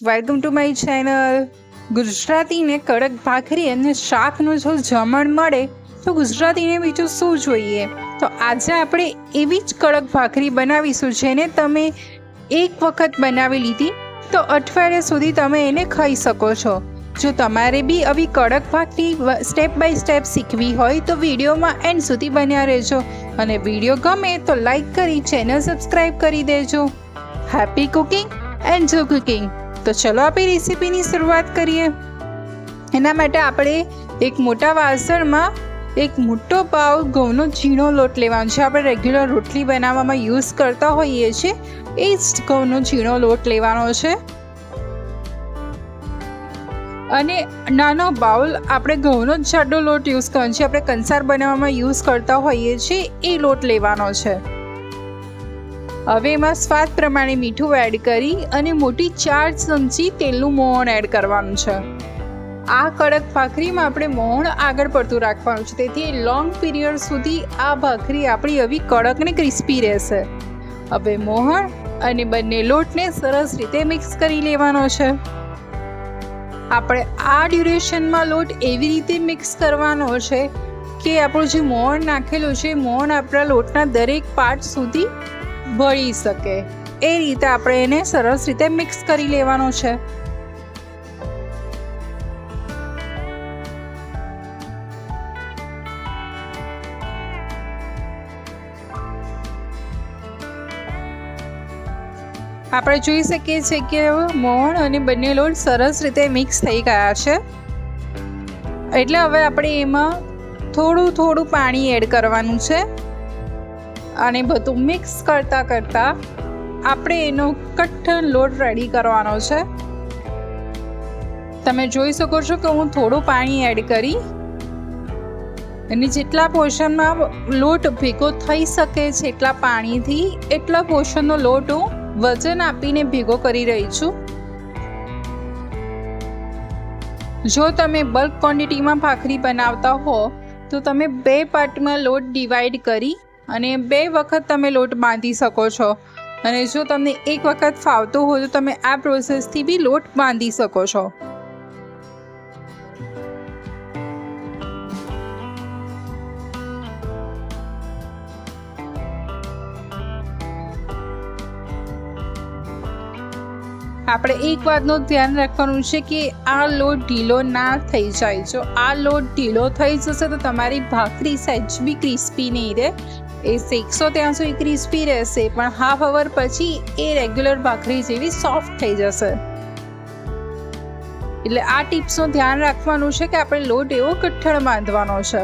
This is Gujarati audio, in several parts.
Welcome to my channel. ગુજરાતીને કડક ભાખરી અને શાકનું જો જમણ મળે તો ગુજરાતીને બીજું શું જોઈએ. તો આજે આપણે એવી જ કડક ભાખરી બનાવીશું જેને તમે એક વખત બનાવી લીધી તો અઠવાડિયા સુધી તમે એને ખાઈ શકો છો. જો તમારે બી આવી કડક ભાખરી સ્ટેપ બાય સ્ટેપ શીખવી હોય તો વિડીયોમાં એન્ડ સુધી બન્યા રહેજો અને વિડીયો ગમે તો લાઈક કરી ચેનલ સબસ્ક્રાઈબ કરી દેજો. Happy cooking enjoy cooking. તો ચલો આપણે રેસીપીની શરૂઆત કરીએ. એના માટે આપણે એક મોટા વાસણમાં એક મોટો પાવ ઘઉંનો ઝીણો લોટ લેવાનો છે. આપણે રેગ્યુલર રોટલી બનાવવામાં યુઝ કરતા હોઈએ છીએ એ જ ઘઉંનો ઝીણો લોટ લેવાનો છે. અને નાનો બાઉલ આપણે ઘઉંનો જાડો લોટ યુઝ કરવાનો છે. આપણે કંસાર બનાવવામાં યુઝ કરતા હોઈએ છીએ એ લોટ લેવાનો છે. હવે એમાં સ્વાદ પ્રમાણે મીઠું એડ કરી અને મોટી 4 ચમચી તેલનું મોણ એડ કરવાનું છે. આ કડક ભાખરીમાં આપણે મોણ આગળ પડતું રાખવાનું છે, તેથી લોંગ પીરિયડ સુધી આ ભાખરી આપણી આવી કડક ને ક્રિસ્પી રહેશે. હવે મોહણ અને બંને લોટને સરસ રીતે મિક્સ કરી લેવાનો છે. આપણે આ ડ્યુરેશનમાં લોટ એવી રીતે મિક્સ કરવાનો છે કે આપણું જે મોણ નાખેલું છે મોણ આપણા લોટના દરેક પાર્ટ સુધી ભળી શકે. એ રીતે આપણે એને સરસ રીતે મિક્સ કરી લેવાનો છે. આપણે જોઈ શકીએ છીએ કે મોણ અને બંને લોટ સરસ રીતે મિક્સ થઈ ગયા છે. એટલે હવે આપણે એમાં થોડું પાણી એડ કરવાનું છે અને બધું મિક્સ કરતા આપણે એનો કઠણ લોટ રેડી કરવાનો છે. તમે જોઈ શકો છો કે હું થોડું પાણી એડ કરી અને જેટલા પોર્શનમાં લોટ ભેગો થઈ શકે છે એટલા પાણીથી એટલા પોર્શનનો લોટ હું વજન આપીને ભેગો કરી રહી છું. જો તમે બલ્ક ક્વોન્ટિટીમાં ભાખરી બનાવતા હો તો તમે 2 પાર્ટમાં લોટ ડિવાઈડ કરી અને 2 વખત તમે લોટ બાંધી શકો છો. અને જો તમને એક વખત ફાવતું હોય તો તમે આ પ્રોસેસથી બી લોટ બાંધી શકો છો. આપણે એક વાતનું ધ્યાન રાખવાનું છે કે આ લોટ ઢીલો ના થઈ જાય. જો આ લોટ ઢીલો થઈ જશે તો તમારી ભાખરી સહેજ બી ક્રિસ્પી નહીં રહે. એ શેકશો ત્યાં સુધી ક્રિસ્પી રહેશે પણ હાફ અવર પછી એ રેગ્યુલર ભાખરી જેવી સોફ્ટ થઈ જશે. એટલે આ ટિપ્સનું ધ્યાન રાખવાનું છે કે આપણે લોટ એવો કઠણ બાંધવાનો છે.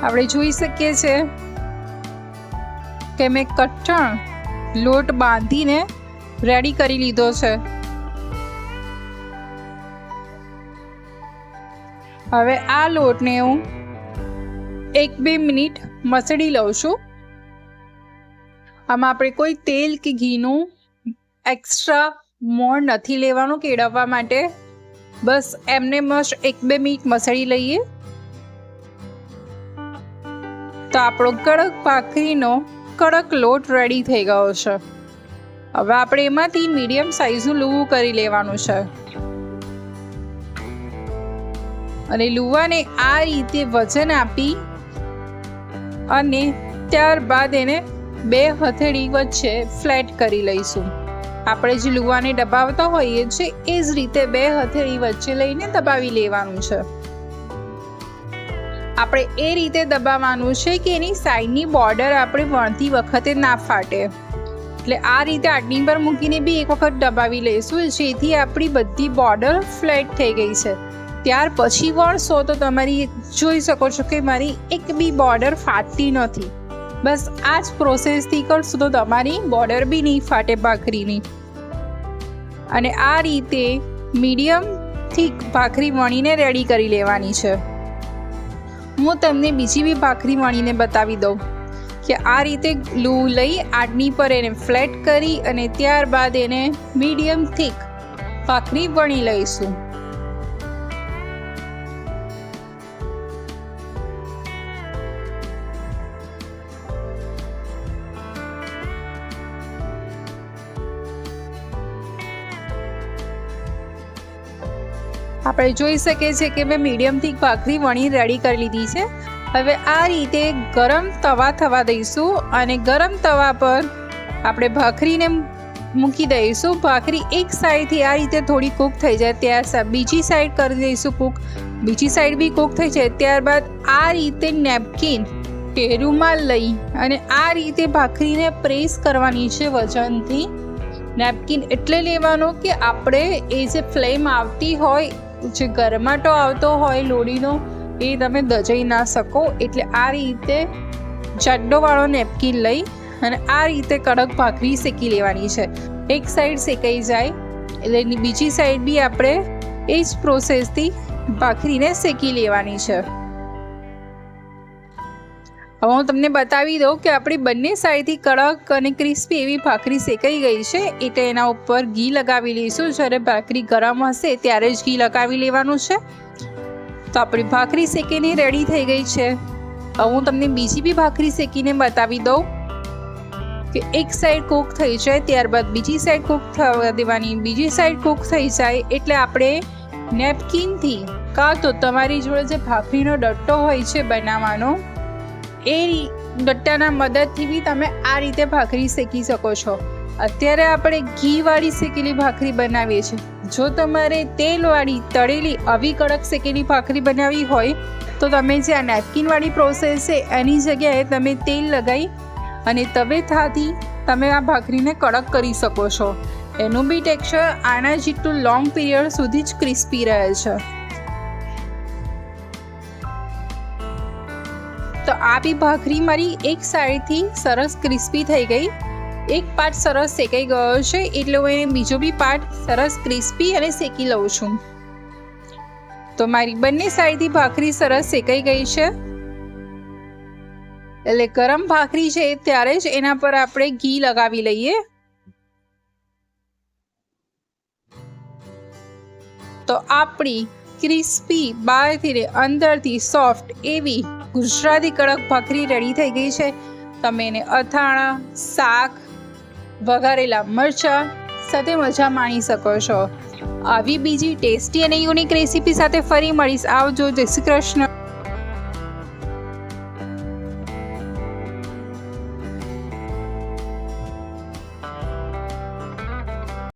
આપણે જોઈ શકીએ છીએ કે મેં કઠણ લોટ બાંધીને રેડી કરી લીધો છે. હવે આ લોટને હું 1-2 મિનિટ મસળી લઉં છું. આમાં આપણે કોઈ તેલ કે ઘીનું એક્સ્ટ્રા મોણ નથી લેવાનું કેળવવા માટે. બસ એમને મસ્ત 1-2 મિનિટ મસળી લઈએ તો આપણો કડક ભાખરીનો કડક લોટ રેડી થઈ ગયો છે. હવે આપણે એમાંથી મીડિયમ સાઈઝનું લુવું કરી લેવાનું છે અને લુવાને આ રીતે વજન આપી અને ત્યારબાદ એને 2 હથેળી વચ્ચે ફ્લેટ કરી લઈશું. આપણે જે લુવાને દબાવતા હોઈએ છીએ એ જ રીતે 2 હથેળી વચ્ચે લઈને દબાવી લેવાનું છે. આપણે એ રીતે દબાવવાનું છે કે એની સાઈડની બોર્ડર આપણે વણતી વખતે ના ફાટે. એટલે આ રીતે આટની પર મૂકીને બી એક વખત દબાવી લઈશું જેથી આપણી બધી બોર્ડર ફ્લેટ થઈ ગઈ છે. ત્યાર પછી વણશો તો તમારી જોઈ શકો છો કે મારી એક બી બોર્ડર ફાટતી નથી. બસ આ જ પ્રોસેસથી કરશું તો તમારી બોર્ડર બી નહીં ફાટે ભાખરીની. અને આ રીતે મીડિયમ થીક ભાખરી વણીને રેડી કરી લેવાની છે. હું તમને બીજી બી ભાખરી વણીને બતાવી દઉં કે આ રીતે લઈ આટની પર એને ફ્લેટ કરી અને ત્યારબાદ એને મીડિયમ થીક ભાખરી વણી લઈશું. આપણે જોઈ શકીએ છીએ કે મેં મીડિયમ થીક ભાખરી વણી રેડી કરી લીધી છે. હવે આ રીતે ગરમ તવા થવા દઈશું અને ગરમ તવા પર આપણે ભાખરીને મૂકી દઈશું. ભાખરી એક સાઈડથી આ રીતે થોડી કૂક થઈ જાય ત્યાર બીજી સાઈડ કરી દઈશું કૂક. બીજી સાઈડ બી કૂક થઈ જાય ત્યારબાદ આ રીતે નેપકિન કે રૂમાલ લઈ અને આ રીતે ભાખરીને પ્રેસ કરવાની છે વજનથી. નેપકિન એટલે લેવાનો કે આપણે એ જે ફ્લેમ આવતી હોય, જે ગરમાટો આવતો હોય લોડીનો, એ તમે દજાઈ ના શકો. એટલે આ રીતે જાડોવાળો નેપકિન લઈ અને આ રીતે કડક ભાખરી શેકી લેવાની છે. એક સાઈડ શેકાઈ જાય એટલે બીજી સાઈડ બી આપણે એ જ પ્રોસેસથી ભાખરીને શેકી લેવાની છે. હવે હું તમને બતાવી દઉં કે આપણી બંને સાઈડથી કડક અને ક્રિસ્પી એવી ભાખરી શેકાઈ ગઈ છે. એટલે એના ઉપર ઘી લગાવી લઈશું. જ્યારે ભાખરી ગરમ હશે ત્યારે જ ઘી લગાવી લેવાનું છે. તો આપણી ભાખરી શેકીને રેડી થઈ ગઈ છે. હવે હું તમને બીજી બી ભાખરી શેકીને બતાવી દઉં કે એક સાઈડ કૂક થઈ જાય ત્યારબાદ બીજી સાઈડ કૂક થવા દેવાની. બીજી સાઈડ કૂક થઈ જાય એટલે આપણે નેપકિનથી કાં તો તમારી જોડે જે ભાખરીનો ડટ્ટો હોય છે બનાવવાનો, એ ડટ્ટાના મદદથી બી તમે આ રીતે ભાખરી શેકી શકો છો. અત્યારે આપણે ઘીવાળી શેકેલી ભાખરી બનાવીએ છીએ. જો તમારે તેલવાળી તળેલી આવી કડક શેકેલી ભાખરી બનાવવી હોય તો તમે જે આ નેપકિનવાળી પ્રોસેસ છે એની જગ્યાએ તમે તેલ લગાવી અને તવેથાથી તમે આ ભાખરીને કડક કરી શકો છો. એનું બી ટેક્સચર આના જેટલું લોંગ પીરિયડ સુધી જ ક્રિસ્પી રહે છે. તો આ બી ભાખરી મારી એક સાઈડથી સરસ ક્રિસ્પી થઈ ગઈ. એક પાર્ટ સરસ શેકાઈ ગયો છે એટલે હું એને બીજો બી પાર્ટ સરસ ક્રિસ્પી અને શેકી લઉં છું. તો મારી બંને સાઈડથી ભાખરી સરસ શેકાઈ ગઈ છે. એટલે ગરમ ભાખરી છે ત્યારે જ એના પર આપણે ઘી લગાવી લઈએ. તો આપણી ક્રિસ્પી બહારથી અંદરથી સોફ્ટ એવી ગુજરાતી કડક ભાખરી રેડી થઈ ગઈ છે. તમે એને અથાણા, શાક, વઘારેલા મરચાં સાથે મજા માણી શકો છો. આવી બીજી ટેસ્ટી અને યુનિક રેસીપી સાથે ફરી મળીશ. આવજો. જય શ્રી કૃષ્ણ.